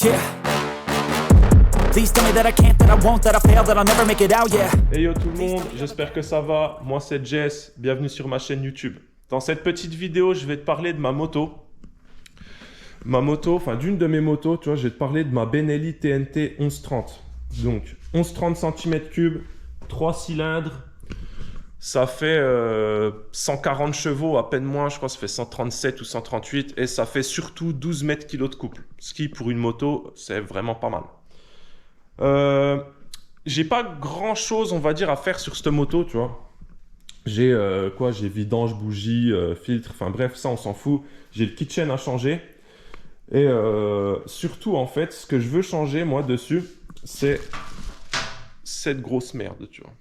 Yeah. Please tell me that I can't, that I won't, that I fail, that I'll never make it out, yeah. Hey yo tout le monde, j'espère que ça va. Moi c'est Jess, bienvenue sur ma chaîne YouTube. Dans cette petite vidéo, je vais te parler de ma moto. Enfin d'une de mes motos, tu vois, je vais te parler de ma Benelli TNT 1130. Donc 1130 cm3, 3 cylindres. Ça fait 140 chevaux, à peine moins, je crois que ça fait 137 ou 138. Et ça fait surtout 12 mètres kg de couple. Ce qui, pour une moto, c'est vraiment pas mal. J'ai pas grand chose, on va dire, à faire sur cette moto, tu vois. J'ai j'ai vidange, bougie, filtre, enfin bref, ça on s'en fout. J'ai le kitchen à changer. Et surtout, en fait, ce que je veux changer, moi, dessus, c'est cette grosse merde, tu vois.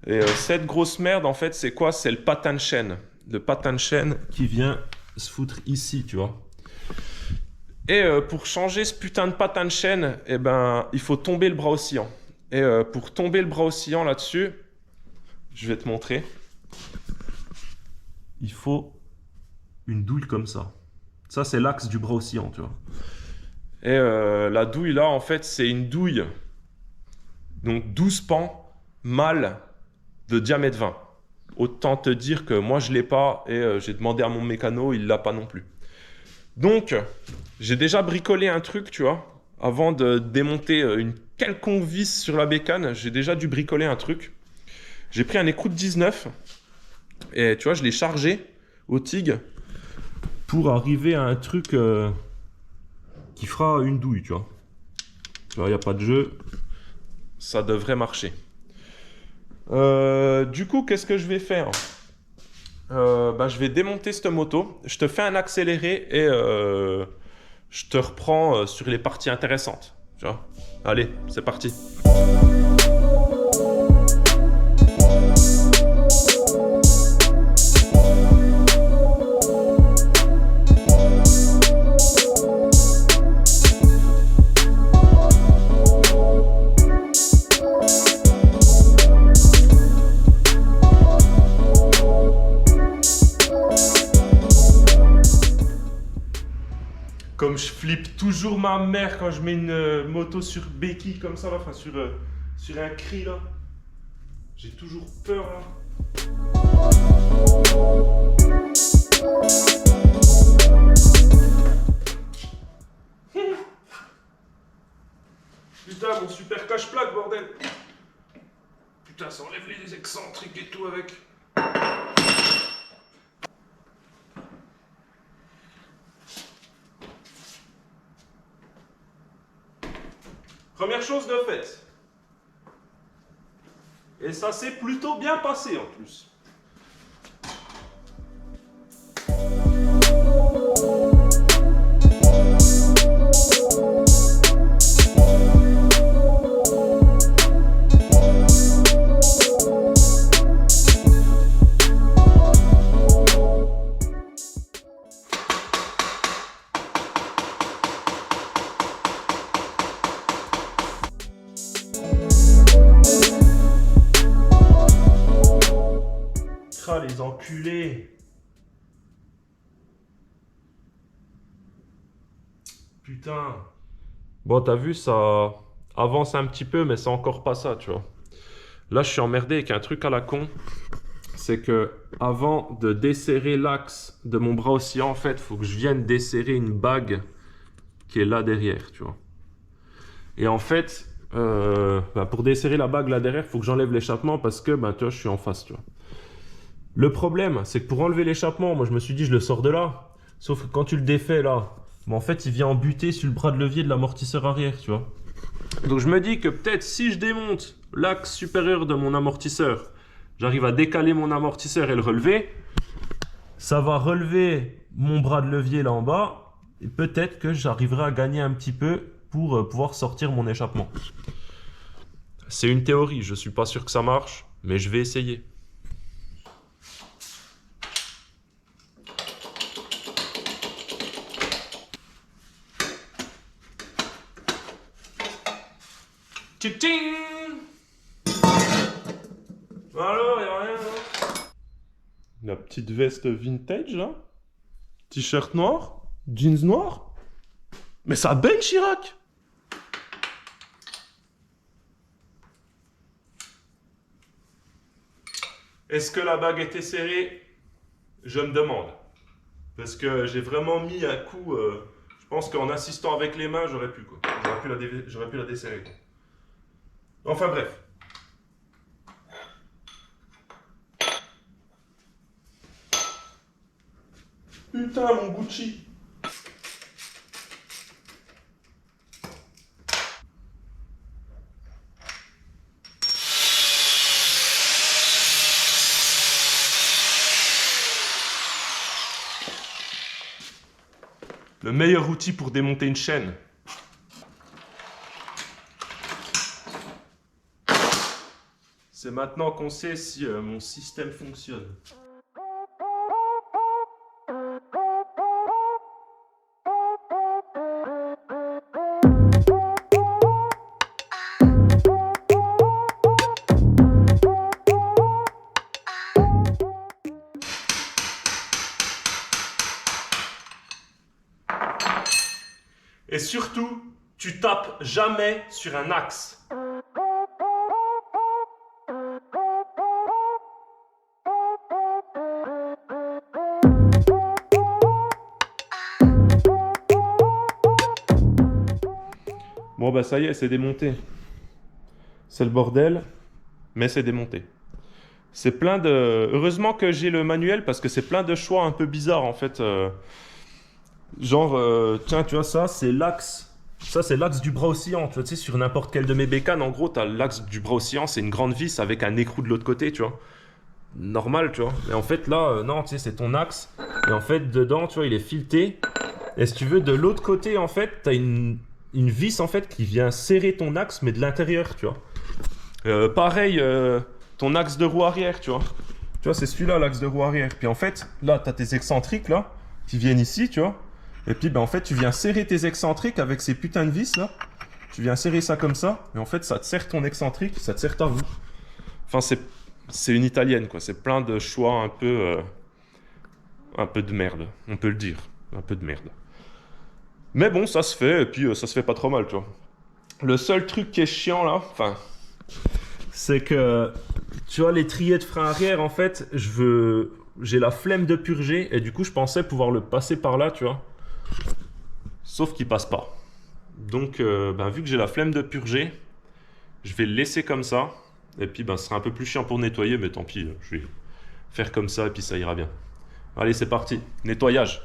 Et cette grosse merde, en fait, c'est quoi? C'est le patin de chaîne. Le patin de chaîne qui vient se foutre ici, tu vois. Et pour changer ce putain de patin de chaîne, eh ben, il faut tomber le bras oscillant. Et pour tomber le bras oscillant là-dessus, je vais te montrer. Il faut une douille comme ça. Ça, c'est l'axe du bras oscillant, tu vois. Et la douille là, en fait, c'est une douille. Donc 12 pans, mâle, de diamètre 20. Autant te dire que moi, je ne l'ai pas. Et j'ai demandé à mon mécano, il ne l'a pas non plus. Donc, j'ai déjà bricolé un truc, tu vois. Avant de démonter une quelconque vis sur la bécane, j'ai déjà dû bricoler un truc. J'ai pris un écrou de 19. Et tu vois, je l'ai chargé au TIG pour arriver à un truc qui fera une douille, tu vois. Tu vois, il n'y a pas de jeu. Ça devrait marcher. Du coup, qu'est-ce que je vais faire? Je vais démonter cette moto. Je te fais un accéléré et je te reprends sur les parties intéressantes. Tu vois? Allez, c'est parti. Comme je flippe toujours ma mère quand je mets une moto sur béquille comme ça, là, enfin sur un cri là. J'ai toujours peur là. Putain, mon super cache-plaque, bordel. Putain, ça enlève les excentriques et tout avec. Première chose de faite. Et ça s'est plutôt bien passé en plus. Les enculés. Putain. Bon, t'as vu, ça avance un petit peu, mais c'est encore pas ça, tu vois. Là, je suis emmerdé avec un truc à la con. C'est que avant de desserrer l'axe de mon bras oscillant, en fait, il faut que je vienne desserrer une bague qui est là derrière, tu vois. Et en fait, pour desserrer la bague là derrière, il faut que j'enlève l'échappement parce que, tu vois, je suis en face, tu vois. Le problème, c'est que pour enlever l'échappement, moi je me suis dit je le sors de là. Sauf que quand tu le défais là, en fait il vient en buter sur le bras de levier de l'amortisseur arrière, tu vois. Donc je me dis que peut-être si je démonte l'axe supérieur de mon amortisseur, j'arrive à décaler mon amortisseur et le relever, ça va relever mon bras de levier là en bas, et peut-être que j'arriverai à gagner un petit peu pour pouvoir sortir mon échappement. C'est une théorie, je suis pas sûr que ça marche, mais je vais essayer. Tching. Alors, y'a rien, hein. La petite veste vintage, là. T-shirt noir. Jeans noir. Mais ça Ben Chirac. Est-ce que la bague était serrée? Je me demande. Parce que j'ai vraiment mis un coup... je pense qu'en assistant avec les mains, j'aurais pu, quoi. J'aurais pu la desserrer, quoi. Enfin bref. Putain, mon Gucci. Le meilleur outil pour démonter une chaîne. C'est maintenant qu'on sait si mon système fonctionne. Et surtout, tu tapes jamais sur un axe. Bon bah ça y est, c'est démonté. C'est le bordel, mais c'est démonté. C'est plein de... Heureusement que j'ai le manuel parce que c'est plein de choix un peu bizarres en fait. Tiens, tu vois ça, c'est l'axe. Ça, c'est l'axe du bras oscillant. Tu vois, tu sais, sur n'importe quel de mes bécanes, en gros, tu as l'axe du bras oscillant, c'est une grande vis avec un écrou de l'autre côté, tu vois. Normal, tu vois. Et en fait, là, non, tu sais, c'est ton axe. Et en fait, dedans, tu vois, il est fileté. Et si tu veux, de l'autre côté, en fait, tu as une vis, en fait, qui vient serrer ton axe, mais de l'intérieur, tu vois. Pareil, ton axe de roue arrière, tu vois. Tu vois, c'est celui-là, l'axe de roue arrière. Puis en fait, là, tu as tes excentriques, là, qui viennent ici, tu vois. Et puis, ben, en fait, tu viens serrer tes excentriques avec ces putains de vis, là. Tu viens serrer ça comme ça. Et en fait, ça te serre ton excentrique, ça te serre ta roue. Enfin, c'est une italienne, quoi. C'est plein de choix un peu de merde, on peut le dire. Un peu de merde. Mais bon, ça se fait, et puis ça se fait pas trop mal, tu vois. Le seul truc qui est chiant, là, enfin, c'est que, tu vois, l'étrier de frein arrière, en fait, j'ai la flemme de purger, et du coup, je pensais pouvoir le passer par là, tu vois. Sauf qu'il passe pas. Donc, vu que j'ai la flemme de purger, je vais le laisser comme ça. Et puis, ce sera un peu plus chiant pour nettoyer, mais tant pis, je vais faire comme ça et puis ça ira bien. Allez, c'est parti. Nettoyage.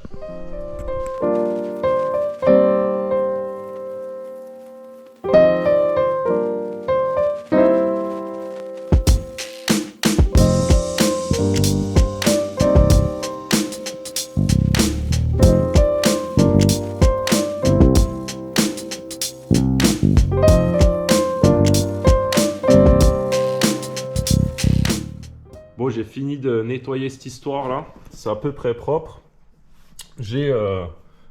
Bon, j'ai fini de nettoyer cette histoire-là. C'est à peu près propre. J'ai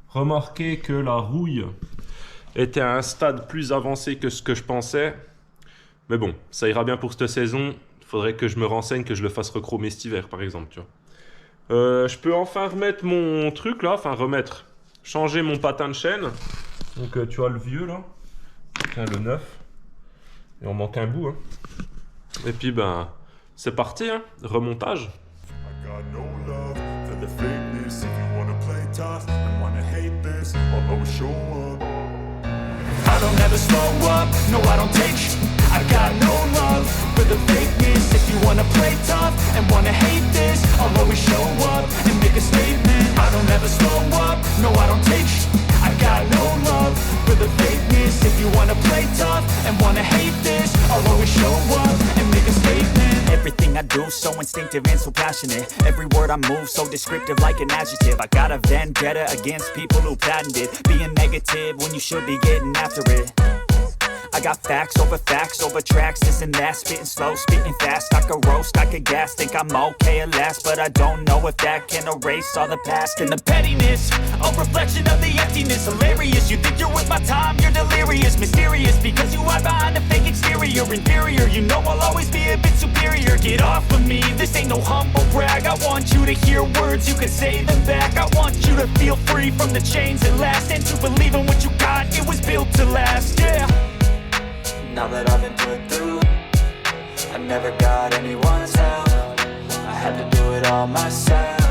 remarqué que la rouille était à un stade plus avancé que ce que je pensais. Mais bon, ça ira bien pour cette saison. Il faudrait que je me renseigne, que je le fasse rechromer cet hiver, par exemple. Tu vois. Je peux enfin remettre mon truc, là. Enfin, changer mon patin de chaîne. Donc, tu vois le vieux, là. Tiens, le neuf. Et on manque un bout. Hein. Et puis, c'est parti, hein. Remontage. I got no love for the fakeness. If you wanna play tough and wanna hate this, I'll always show up. I don't ever slow up, no I don't take sh**. I got no love for the fakeness. If you wanna play tough and wanna hate this, I'll always show up and make a statement. I don't ever slow up, no I don't take sh**. I got no love for the fakeness. If you wanna play tough and wanna hate this, I'll always show up and make a statement. Everything I do, so instinctive and so passionate. Every word I move, so descriptive like an adjective. I got a vendetta against people who patented being negative when you should be getting after it. I got facts over tracks, this and that. Spitting slow, spitting fast. I could roast, I could gas. Think I'm okay at last, but I don't know if that can erase all the past. And the pettiness, a reflection of the emptiness. Hilarious, you think you're worth my time, you're delirious. Mysterious, because you hide behind a fake exterior. Inferior, you know I'll always be a bit superior. Get off of me, this ain't no humble brag. I want you to hear words, you can say them back. I want you to to feel free from the chains at last, and to believe in what you got, it was built to last, yeah. Now that I've been put through, I never got anyone's help, I had to do it all myself.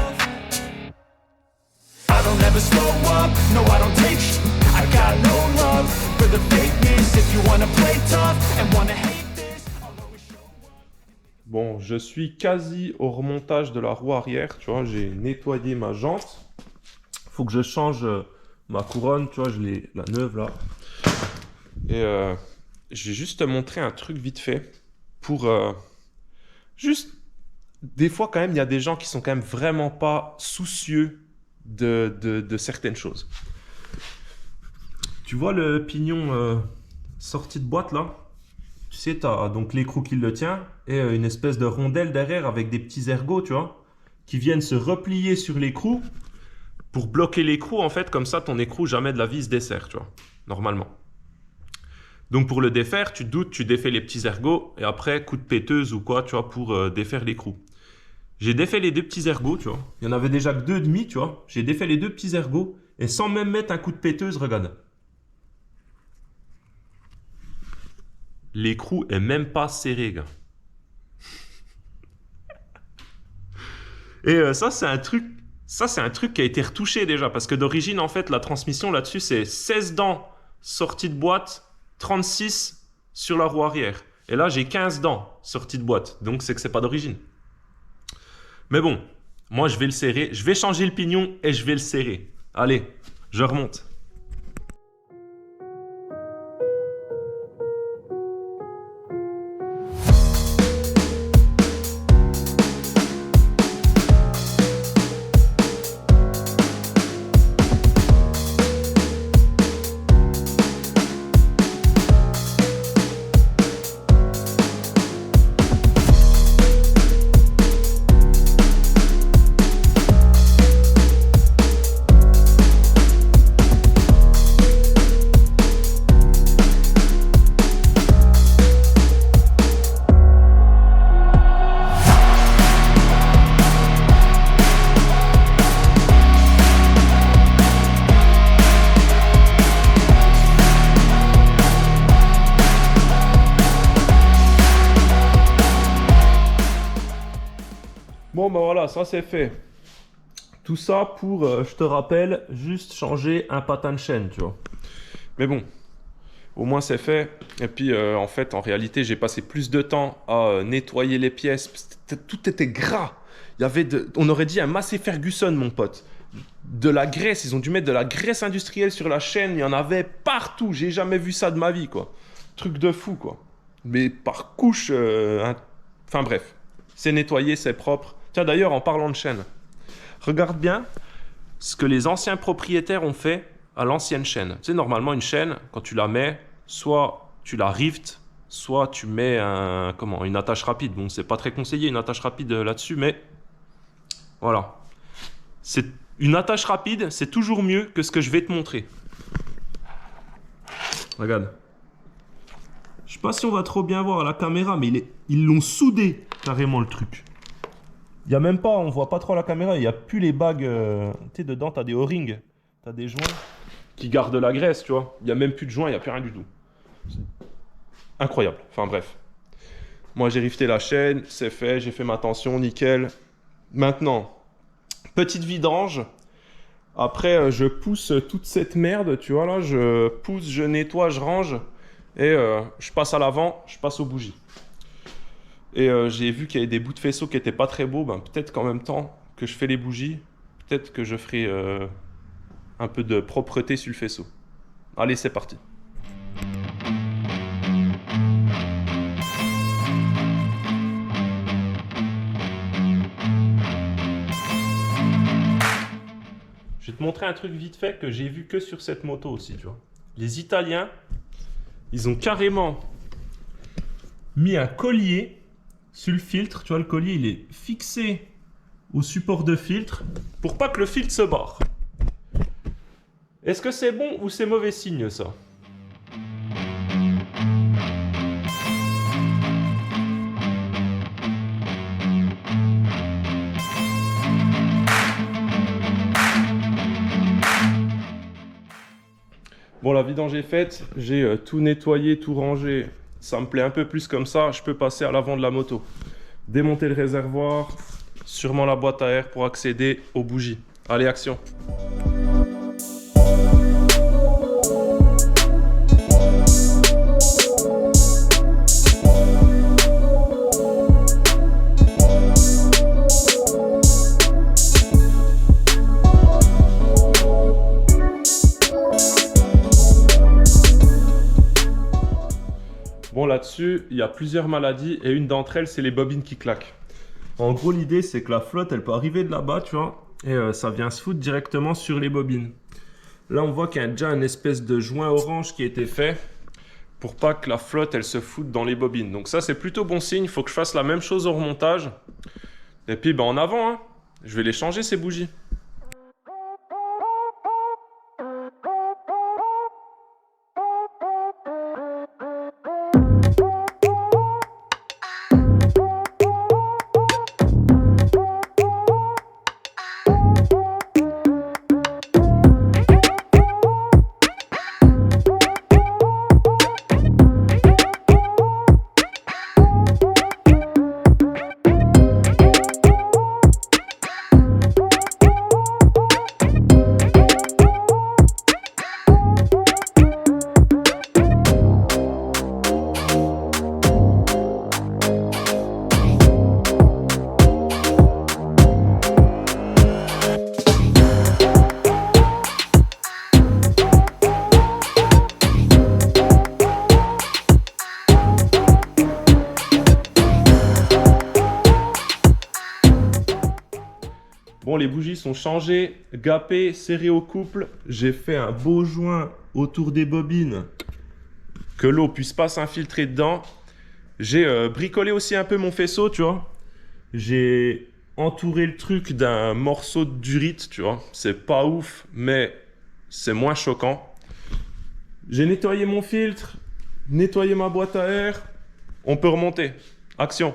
I don't ever slow up, no I don't take sh**. I got no love for the fakeness. If you wanna play tough and wanna hate this, I'll always show up. Bon, je suis quasi au remontage de la roue arrière, tu vois, j'ai nettoyé ma jante. Faut que je change ma couronne, tu vois, je l'ai la neuve là. Et je vais juste te montrer un truc vite fait pour juste des fois quand même il y a des gens qui sont quand même vraiment pas soucieux de certaines choses. Tu vois le pignon sorti de boîte là? Tu sais, tu as donc l'écrou qui le tient et une espèce de rondelle derrière avec des petits ergots, tu vois, qui viennent se replier sur l'écrou pour bloquer l'écrou en fait, comme ça ton écrou jamais de la vie se dessert, tu vois, normalement. Donc pour le défaire, tu te doutes, tu défais les petits ergots et après coup de péteuse ou quoi, tu vois, pour défaire l'écrou. J'ai défait les deux petits ergots, tu vois. Il y en avait déjà que 2,5, tu vois. J'ai défait les deux petits ergots et sans même mettre un coup de péteuse, regarde. L'écrou est même pas serré, gars. Et ça, c'est un truc qui a été retouché déjà parce que d'origine, en fait, la transmission là-dessus, c'est 16 dents sorties de boîte, 36 sur la roue arrière. Et là, j'ai 15 dents sorties de boîte. Donc, c'est que c'est pas d'origine. Mais bon, moi, je vais le serrer. Je vais changer le pignon et je vais le serrer. Allez, je remonte. Bon, ben voilà, ça c'est fait. Tout ça pour, je te rappelle, juste changer un patin de chaîne, tu vois. Mais bon, au moins c'est fait. Et puis, en fait, en réalité, j'ai passé plus de temps à nettoyer les pièces. Tout était gras. Il y avait on aurait dit un Massey Ferguson, mon pote. De la graisse, ils ont dû mettre de la graisse industrielle sur la chaîne. Il y en avait partout. J'ai jamais vu ça de ma vie, quoi. Truc de fou, quoi. Mais par couche, enfin bref. C'est nettoyé, c'est propre. Tiens, d'ailleurs, en parlant de chaîne, regarde bien ce que les anciens propriétaires ont fait à l'ancienne chaîne. Tu sais, normalement, une chaîne, quand tu la mets, soit tu la riftes, soit tu mets une attache rapide. Bon, c'est pas très conseillé, une attache rapide là-dessus, mais voilà. Une attache rapide, c'est toujours mieux que ce que je vais te montrer. Regarde. Je sais pas si on va trop bien voir à la caméra, mais ils l'ont soudé carrément le truc. Il y a même pas, on voit pas trop à la caméra, il y a plus les bagues. Tu sais, dedans, tu as des O-rings, tu as des joints qui gardent la graisse, tu vois. Il y a même plus de joints, il y a plus rien du tout. C'est incroyable. Enfin bref. Moi, j'ai rifté la chaîne, c'est fait, j'ai fait ma tension, nickel. Maintenant, petite vidange. Après, je pousse toute cette merde, tu vois là, je pousse, je nettoie, je range. Et je passe à l'avant, je passe aux bougies. Et j'ai vu qu'il y avait des bouts de faisceau qui n'étaient pas très beaux. Ben, peut-être qu'en même temps que je fais les bougies, peut-être que je ferai un peu de propreté sur le faisceau. Allez, c'est parti. Je vais te montrer un truc vite fait que j'ai vu que sur cette moto aussi, tu vois. Les Italiens, ils ont carrément mis un collier sur le filtre. Tu vois, le collier, il est fixé au support de filtre pour pas que le filtre se barre. Est-ce que c'est bon ou c'est mauvais signe, ça? Bon, la vidange est faite, j'ai tout nettoyé, tout rangé. Ça me plaît un peu plus comme ça, je peux passer à l'avant de la moto. Démonter le réservoir, sûrement la boîte à air pour accéder aux bougies. Allez, action! Bon, là-dessus, il y a plusieurs maladies et une d'entre elles, c'est les bobines qui claquent. En gros, l'idée, c'est que la flotte, elle peut arriver de là-bas, tu vois, et ça vient se foutre directement sur les bobines. Là, on voit qu'il y a déjà une espèce de joint orange qui a été fait pour pas que la flotte, elle se foute dans les bobines. Donc ça, c'est plutôt bon signe. Il faut que je fasse la même chose au remontage. Et puis, ben, en avant, hein, je vais les changer, ces bougies. Bon, les bougies sont changées, gapées, serrées au couple. J'ai fait un beau joint autour des bobines, que l'eau puisse pas s'infiltrer dedans. J'ai bricolé aussi un peu mon faisceau, tu vois. J'ai entouré le truc d'un morceau de durite, tu vois. C'est pas ouf, mais c'est moins choquant. J'ai nettoyé mon filtre, nettoyé ma boîte à air. On peut remonter. Action!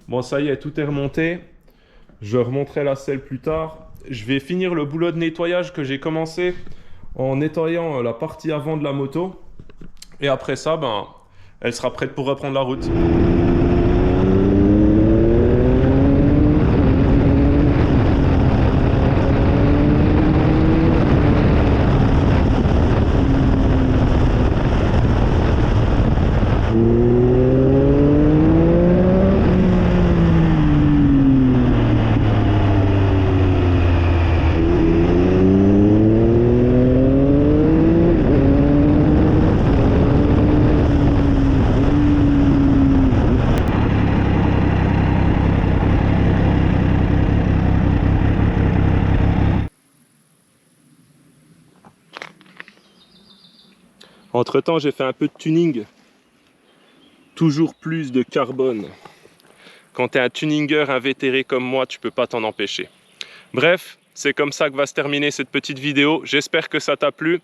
Bon, ça y est, tout est remonté. Je remonterai la selle plus tard. Je vais finir le boulot de nettoyage que j'ai commencé en nettoyant la partie avant de la moto. Et après ça, ben, elle sera prête pour reprendre la route. Entre temps, j'ai fait un peu de tuning. Toujours plus de carbone. Quand tu es un tuninger invétéré comme moi, tu peux pas t'en empêcher. Bref, c'est comme ça que va se terminer cette petite vidéo. J'espère que ça t'a plu.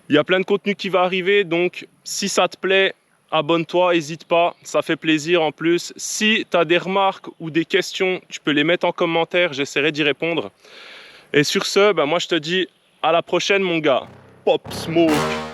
Il y a plein de contenu qui va arriver, donc si ça te plaît, abonne-toi, n'hésite pas, ça fait plaisir en plus. Si tu as des remarques ou des questions, tu peux les mettre en commentaire, j'essaierai d'y répondre. Et sur ce, moi je te dis à la prochaine mon gars. Pop Smoke.